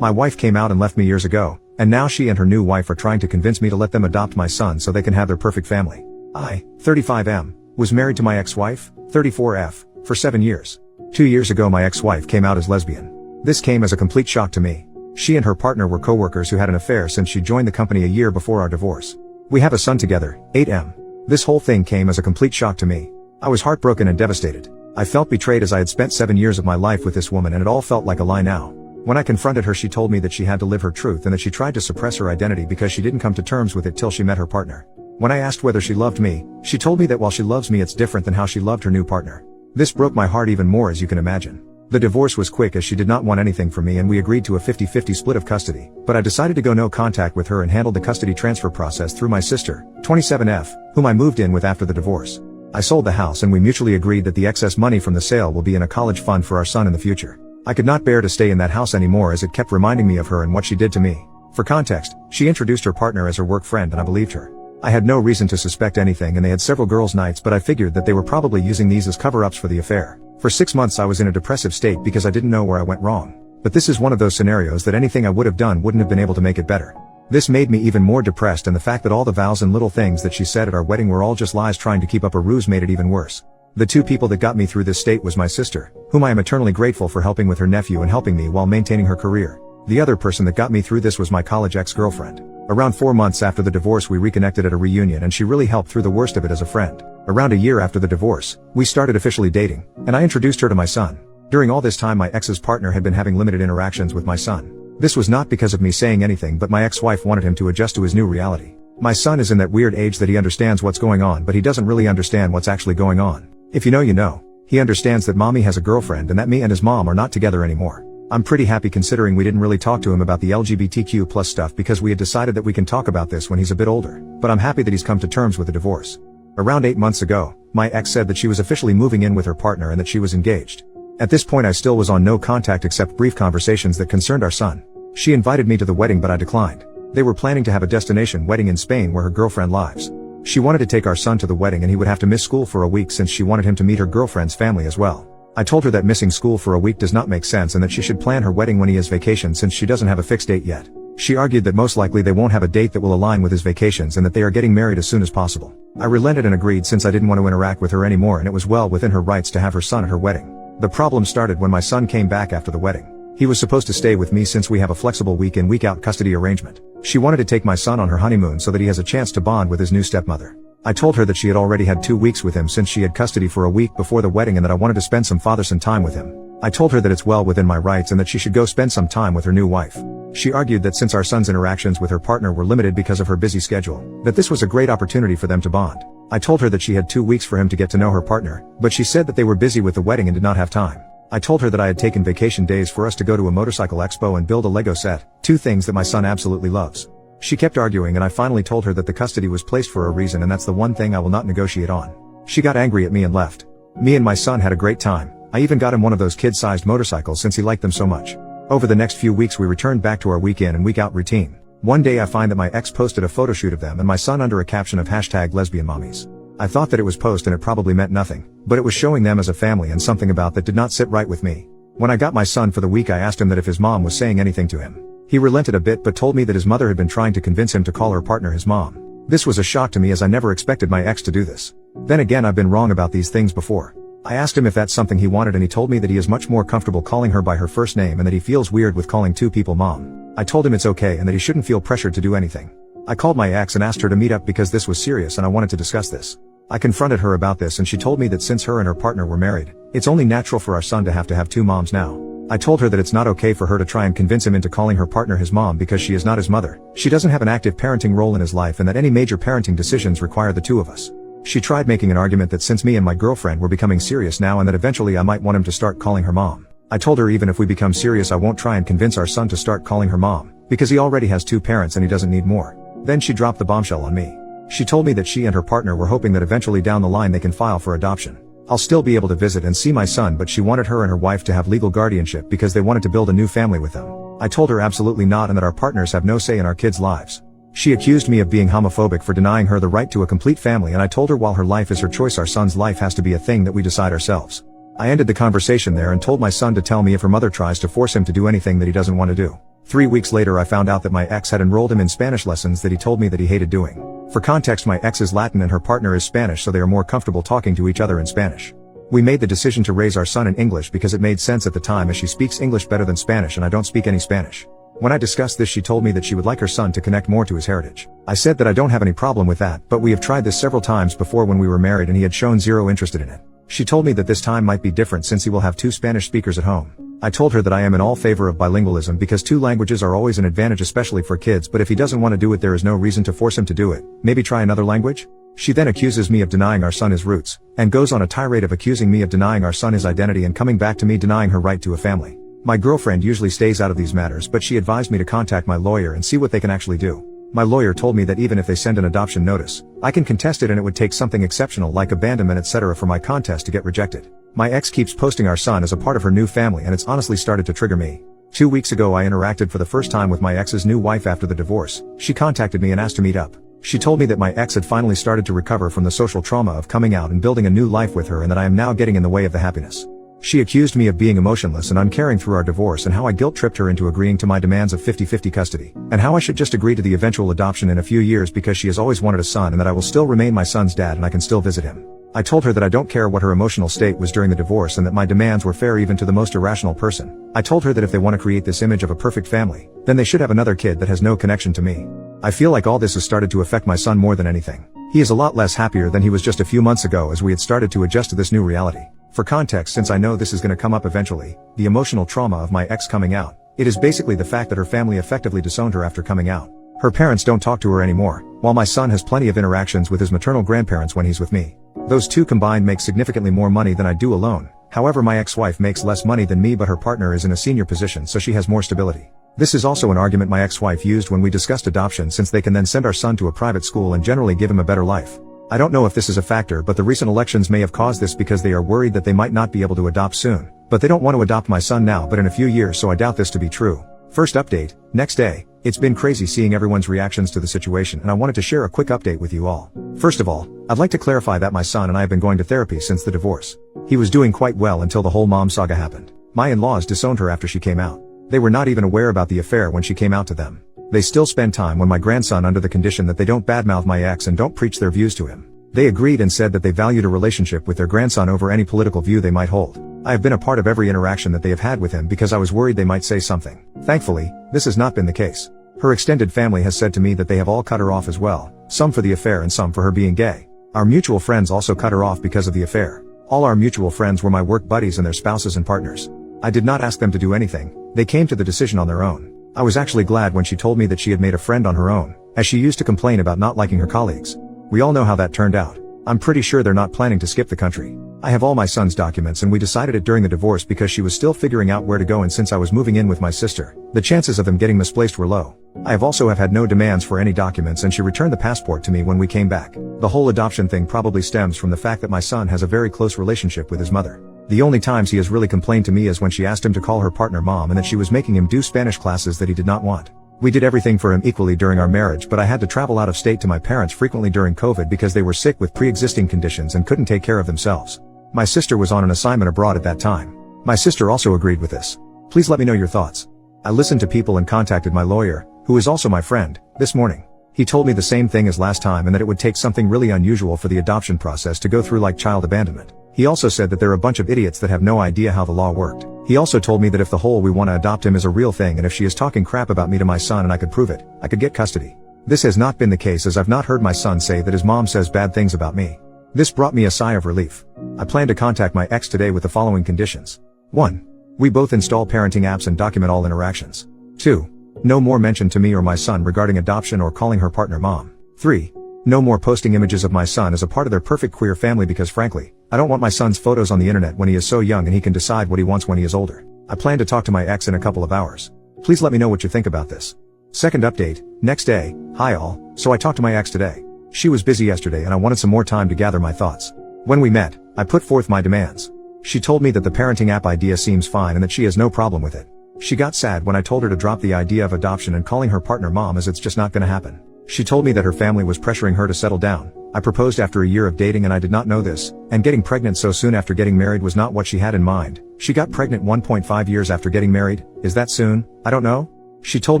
My wife came out and left me years ago, and now she and her new wife are trying to convince me to let them adopt my son so they can have their perfect family. I, 35M, was married to my ex-wife, 34F, for 7 years. 2 years ago my ex-wife came out as lesbian. This came as a complete shock to me. She and her partner were co-workers who had an affair since she joined the company a year before our divorce. We have a son together, 8M. This whole thing came as a complete shock to me. I was heartbroken and devastated. I felt betrayed as I had spent 7 years of my life with this woman and it all felt like a lie now. When I confronted her she told me that she had to live her truth and that she tried to suppress her identity because she didn't come to terms with it till she met her partner. When I asked whether she loved me, she told me that while she loves me it's different than how she loved her new partner. This broke my heart even more as you can imagine. The divorce was quick as she did not want anything from me and we agreed to a 50-50 split of custody, but I decided to go no contact with her and handled the custody transfer process through my sister, 27F, whom I moved in with after the divorce. I sold the house and we mutually agreed that the excess money from the sale will be in a college fund for our son in the future. I could not bear to stay in that house anymore as it kept reminding me of her and what she did to me. For context, she introduced her partner as her work friend and I believed her. I had no reason to suspect anything and they had several girls' nights but I figured that they were probably using these as cover-ups for the affair. For 6 months I was in a depressive state because I didn't know where I went wrong. But this is one of those scenarios that anything I would have done wouldn't have been able to make it better. This made me even more depressed and the fact that all the vows and little things that she said at our wedding were all just lies trying to keep up a ruse made it even worse. The two people that got me through this state was my sister, whom I am eternally grateful for helping with her nephew and helping me while maintaining her career. The other person that got me through this was my college ex-girlfriend. Around 4 months after the divorce we reconnected at a reunion and she really helped through the worst of it as a friend. Around a year after the divorce, we started officially dating, and I introduced her to my son. During all this time my ex's partner had been having limited interactions with my son. This was not because of me saying anything but my ex-wife wanted him to adjust to his new reality. My son is in that weird age that he understands what's going on but he doesn't really understand what's actually going on. If you know you know. He understands that mommy has a girlfriend and that me and his mom are not together anymore. I'm pretty happy considering we didn't really talk to him about the LGBTQ+ stuff because we had decided that we can talk about this when he's a bit older, but I'm happy that he's come to terms with the divorce. Around 8 months ago, my ex said that she was officially moving in with her partner and that she was engaged. At this point I still was on no contact except brief conversations that concerned our son. She invited me to the wedding but I declined. They were planning to have a destination wedding in Spain where her girlfriend lives. She wanted to take our son to the wedding and he would have to miss school for a week since she wanted him to meet her girlfriend's family as well. I told her that missing school for a week does not make sense and that she should plan her wedding when he has vacation since she doesn't have a fixed date yet. She argued that most likely they won't have a date that will align with his vacations and that they are getting married as soon as possible. I relented and agreed since I didn't want to interact with her anymore and it was well within her rights to have her son at her wedding. The problem started when my son came back after the wedding. He was supposed to stay with me since we have a flexible week in week out custody arrangement. She wanted to take my son on her honeymoon so that he has a chance to bond with his new stepmother. I told her that she had already had 2 weeks with him since she had custody for a week before the wedding and that I wanted to spend some father-son time with him. I told her that it's well within my rights and that she should go spend some time with her new wife. She argued that since our son's interactions with her partner were limited because of her busy schedule, that this was a great opportunity for them to bond. I told her that she had 2 weeks for him to get to know her partner, but she said that they were busy with the wedding and did not have time. I told her that I had taken vacation days for us to go to a motorcycle expo and build a Lego set, 2 things that my son absolutely loves. She kept arguing and I finally told her that the custody was placed for a reason and that's the one thing I will not negotiate on. She got angry at me and left. Me and my son had a great time. I even got him one of those kid-sized motorcycles since he liked them so much. Over the next few weeks we returned back to our week in and week out routine. One day I find that my ex posted a photo shoot of them and my son under a caption of #lesbianmommies. I thought that it was post and it probably meant nothing, but it was showing them as a family and something about that did not sit right with me. When I got my son for the week I asked him that if his mom was saying anything to him. He relented a bit but told me that his mother had been trying to convince him to call her partner his mom. This was a shock to me as I never expected my ex to do this. Then again I've been wrong about these things before. I asked him if that's something he wanted and he told me that he is much more comfortable calling her by her first name and that he feels weird with calling 2 people mom. I told him it's okay and that he shouldn't feel pressured to do anything. I called my ex and asked her to meet up because this was serious and I wanted to discuss this. I confronted her about this and she told me that since her and her partner were married, it's only natural for our son to have 2 moms now. I told her that it's not okay for her to try and convince him into calling her partner his mom because she is not his mother. She doesn't have an active parenting role in his life and that any major parenting decisions require the 2 of us. She tried making an argument that since me and my girlfriend were becoming serious now and that eventually I might want him to start calling her mom. I told her even if we become serious I won't try and convince our son to start calling her mom, because he already has 2 parents and he doesn't need more. Then she dropped the bombshell on me. She told me that she and her partner were hoping that eventually down the line they can file for adoption. I'll still be able to visit and see my son but she wanted her and her wife to have legal guardianship because they wanted to build a new family with them. I told her absolutely not and that our partners have no say in our kids' lives. She accused me of being homophobic for denying her the right to a complete family and I told her while her life is her choice our son's life has to be a thing that we decide ourselves. I ended the conversation there and told my son to tell me if her mother tries to force him to do anything that he doesn't want to do. 3 weeks later I found out that my ex had enrolled him in Spanish lessons that he told me that he hated doing. For context, my ex is Latin and her partner is Spanish, so they are more comfortable talking to each other in Spanish. We made the decision to raise our son in English because it made sense at the time, as she speaks English better than Spanish and I don't speak any Spanish. When I discussed this, she told me that she would like her son to connect more to his heritage. I said that I don't have any problem with that, but we have tried this several times before when we were married and he had shown zero interest in it. She told me that this time might be different since he will have 2 Spanish speakers at home. I told her that I am in all favor of bilingualism because 2 languages are always an advantage, especially for kids, but if he doesn't want to do it, there is no reason to force him to do it. Maybe try another language? She then accuses me of denying our son his roots, and goes on a tirade of accusing me of denying our son his identity and coming back to me denying her right to a family. My girlfriend usually stays out of these matters, but she advised me to contact my lawyer and see what they can actually do. My lawyer told me that even if they send an adoption notice, I can contest it and it would take something exceptional like abandonment etc. for my contest to get rejected. My ex keeps posting our son as a part of her new family and it's honestly started to trigger me. 2 weeks ago I interacted for the first time with my ex's new wife after the divorce. She contacted me and asked to meet up. She told me that my ex had finally started to recover from the social trauma of coming out and building a new life with her and that I am now getting in the way of the happiness. She accused me of being emotionless and uncaring through our divorce and how I guilt-tripped her into agreeing to my demands of 50-50 custody, and how I should just agree to the eventual adoption in a few years because she has always wanted a son and that I will still remain my son's dad and I can still visit him. I told her that I don't care what her emotional state was during the divorce and that my demands were fair even to the most irrational person. I told her that if they want to create this image of a perfect family, then they should have another kid that has no connection to me. I feel like all this has started to affect my son more than anything. He is a lot less happier than he was just a few months ago as we had started to adjust to this new reality. For context, since I know this is going to come up eventually, the emotional trauma of my ex coming out, it is basically the fact that her family effectively disowned her after coming out. Her parents don't talk to her anymore, while my son has plenty of interactions with his maternal grandparents when he's with me. Those two combined make significantly more money than I do alone. However, my ex-wife makes less money than me, but her partner is in a senior position, so she has more stability. This is also an argument my ex-wife used when we discussed adoption, since they can then send our son to a private school and generally give him a better life. I don't know if this is a factor, but the recent elections may have caused this because they are worried that they might not be able to adopt soon. But they don't want to adopt my son now but in a few years, so I doubt this to be true. First update, next day. It's been crazy seeing everyone's reactions to the situation and I wanted to share a quick update with you all. First of all, I'd like to clarify that my son and I have been going to therapy since the divorce. He was doing quite well until the whole mom saga happened. My in-laws disowned her after she came out. They were not even aware about the affair when she came out to them. They still spend time with my grandson under the condition that they don't badmouth my ex and don't preach their views to him. They agreed and said that they valued a relationship with their grandson over any political view they might hold. I have been a part of every interaction that they have had with him because I was worried they might say something. Thankfully, this has not been the case. Her extended family has said to me that they have all cut her off as well, some for the affair and some for her being gay. Our mutual friends also cut her off because of the affair. All our mutual friends were my work buddies and their spouses and partners. I did not ask them to do anything. They came to the decision on their own. I was actually glad when she told me that she had made a friend on her own, as she used to complain about not liking her colleagues. We all know how that turned out. I'm pretty sure they're not planning to skip the country. I have all my son's documents and we decided it during the divorce because she was still figuring out where to go, and since I was moving in with my sister, the chances of them getting misplaced were low. I have also had no demands for any documents and she returned the passport to me when we came back. The whole adoption thing probably stems from the fact that my son has a very close relationship with his mother. The only times he has really complained to me is when she asked him to call her partner mom and that she was making him do Spanish classes that he did not want. We did everything for him equally during our marriage, but I had to travel out of state to my parents frequently during COVID because they were sick with pre-existing conditions and couldn't take care of themselves. My sister was on an assignment abroad at that time. My sister also agreed with this. Please let me know your thoughts. I listened to people and contacted my lawyer, who is also my friend, this morning. He told me the same thing as last time and that it would take something really unusual for the adoption process to go through like child abandonment. He also said that there are a bunch of idiots that have no idea how the law worked. He also told me that if the whole "we want to adopt him" is a real thing and if she is talking crap about me to my son and I could prove it, I could get custody. This has not been the case, as I've not heard my son say that his mom says bad things about me. This brought me a sigh of relief. I plan to contact my ex today with the following conditions. 1. We both install parenting apps and document all interactions. 2. No more mention to me or my son regarding adoption or calling her partner mom. 3. No more posting images of my son as a part of their perfect queer family because frankly, I don't want my son's photos on the internet when he is so young and he can decide what he wants when he is older. I plan to talk to my ex in a couple of hours. Please let me know what you think about this. Second update, next day. Hi all, so I talked to my ex today. She was busy yesterday and I wanted some more time to gather my thoughts. When we met, I put forth my demands. She told me that the parenting app idea seems fine and that she has no problem with it. She got sad when I told her to drop the idea of adoption and calling her partner mom, as it's just not gonna happen. She told me that her family was pressuring her to settle down. I proposed after a year of dating and I did not know this, and getting pregnant so soon after getting married was not what she had in mind. She got pregnant 1.5 years after getting married. Is that soon? I don't know. She told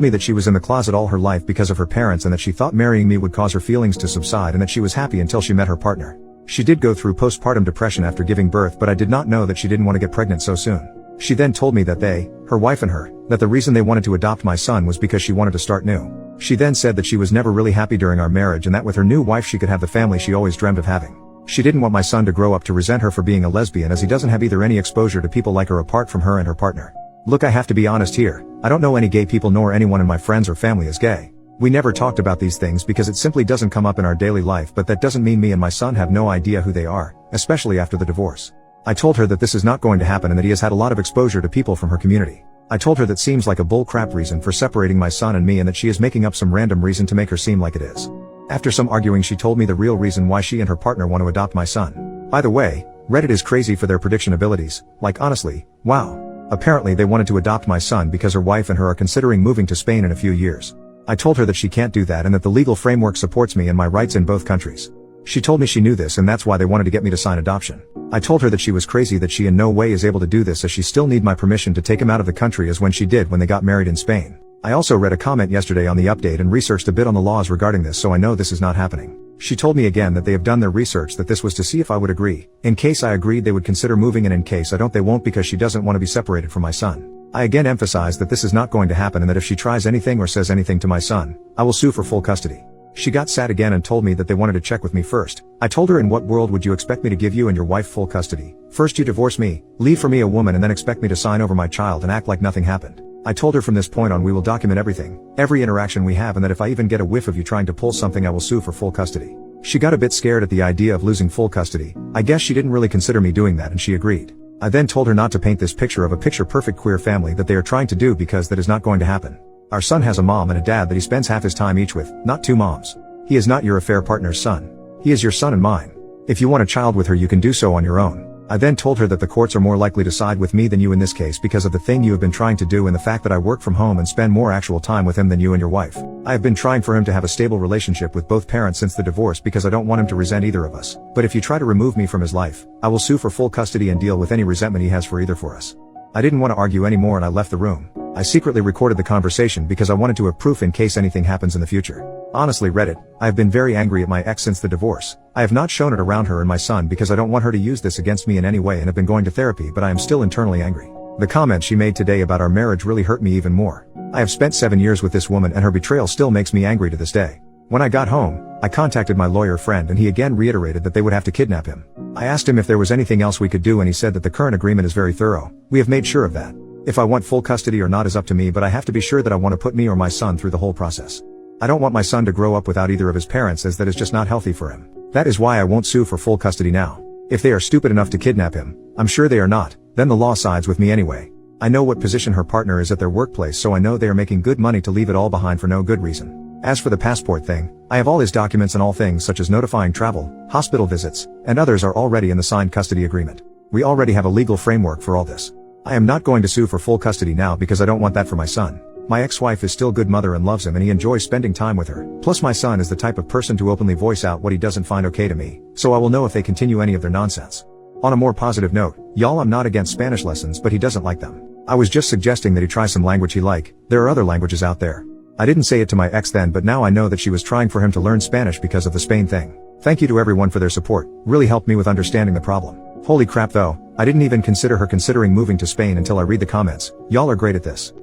me that she was in the closet all her life because of her parents and that she thought marrying me would cause her feelings to subside and that she was happy until she met her partner. She did go through postpartum depression after giving birth, but I did not know that she didn't want to get pregnant so soon. She then told me that her wife and her, that the reason they wanted to adopt my son was because she wanted to start new. She then said that she was never really happy during our marriage and that with her new wife she could have the family she always dreamed of having. She didn't want my son to grow up to resent her for being a lesbian, as he doesn't have either any exposure to people like her apart from her and her partner. Look, I have to be honest here. I don't know any gay people, nor anyone in my friends or family is gay. We never talked about these things because it simply doesn't come up in our daily life, but that doesn't mean me and my son have no idea who they are, especially after the divorce. I told her that this is not going to happen and that he has had a lot of exposure to people from her community. I told her that seems like a bull crap reason for separating my son and me and that she is making up some random reason to make her seem like it is. After some arguing, she told me the real reason why she and her partner want to adopt my son. By the way, Reddit is crazy for their prediction abilities, like honestly, wow. Apparently they wanted to adopt my son because her wife and her are considering moving to Spain in a few years. I told her that she can't do that and that the legal framework supports me and my rights in both countries. She told me she knew this and that's why they wanted to get me to sign adoption. I told her that she was crazy, that she in no way is able to do this, as she still need my permission to take him out of the country as when she did when they got married in Spain. I also read a comment yesterday on the update and researched a bit on the laws regarding this, so I know this is not happening. She told me again that they have done their research, that this was to see if I would agree. In case I agreed they would consider moving, and in case I don't they won't, because she doesn't want to be separated from my son. I again emphasize that this is not going to happen and that if she tries anything or says anything to my son, I will sue for full custody. She got sad again and told me that they wanted to check with me first. I told her, in what world would you expect me to give you and your wife full custody? First you divorce me, leave for me a woman, and then expect me to sign over my child and act like nothing happened. I told her from this point on we will document everything, every interaction we have, and that if I even get a whiff of you trying to pull something I will sue for full custody. She got a bit scared at the idea of losing full custody. I guess she didn't really consider me doing that and she agreed. I then told her not to paint this picture of a picture-perfect queer family that they are trying to do, because that is not going to happen. Our son has a mom and a dad that he spends half his time each with, not two moms. He is not your affair partner's son. He is your son and mine. If you want a child with her you can do so on your own. I then told her that the courts are more likely to side with me than you in this case because of the thing you have been trying to do and the fact that I work from home and spend more actual time with him than you and your wife. I have been trying for him to have a stable relationship with both parents since the divorce because I don't want him to resent either of us. But if you try to remove me from his life, I will sue for full custody and deal with any resentment he has for either for us. I didn't want to argue anymore and I left the room. I secretly recorded the conversation because I wanted to have proof in case anything happens in the future. Honestly, Reddit, I have been very angry at my ex since the divorce. I have not shown it around her and my son because I don't want her to use this against me in any way and have been going to therapy, but I am still internally angry. The comment she made today about our marriage really hurt me even more. I have spent 7 years with this woman and her betrayal still makes me angry to this day. When I got home, I contacted my lawyer friend and he again reiterated that they would have to kidnap him. I asked him if there was anything else we could do and he said that the current agreement is very thorough. We have made sure of that. If I want full custody or not is up to me, but I have to be sure that I want to put me or my son through the whole process. I don't want my son to grow up without either of his parents, as that is just not healthy for him. That is why I won't sue for full custody now. If they are stupid enough to kidnap him, I'm sure they are not, then the law sides with me anyway. I know what position her partner is at their workplace, so I know they are making good money to leave it all behind for no good reason. As for the passport thing, I have all his documents and all things such as notifying travel, hospital visits, and others are already in the signed custody agreement. We already have a legal framework for all this. I am not going to sue for full custody now because I don't want that for my son. My ex-wife is still good mother and loves him and he enjoys spending time with her. Plus my son is the type of person to openly voice out what he doesn't find okay to me, so I will know if they continue any of their nonsense. On a more positive note, y'all, I'm not against Spanish lessons, but he doesn't like them. I was just suggesting that he try some language he like. There are other languages out there. I didn't say it to my ex then, but now I know that she was trying for him to learn Spanish because of the Spain thing. Thank you to everyone for their support, really helped me with understanding the problem. Holy crap though, I didn't even consider her considering moving to Spain until I read the comments. Y'all are great at this.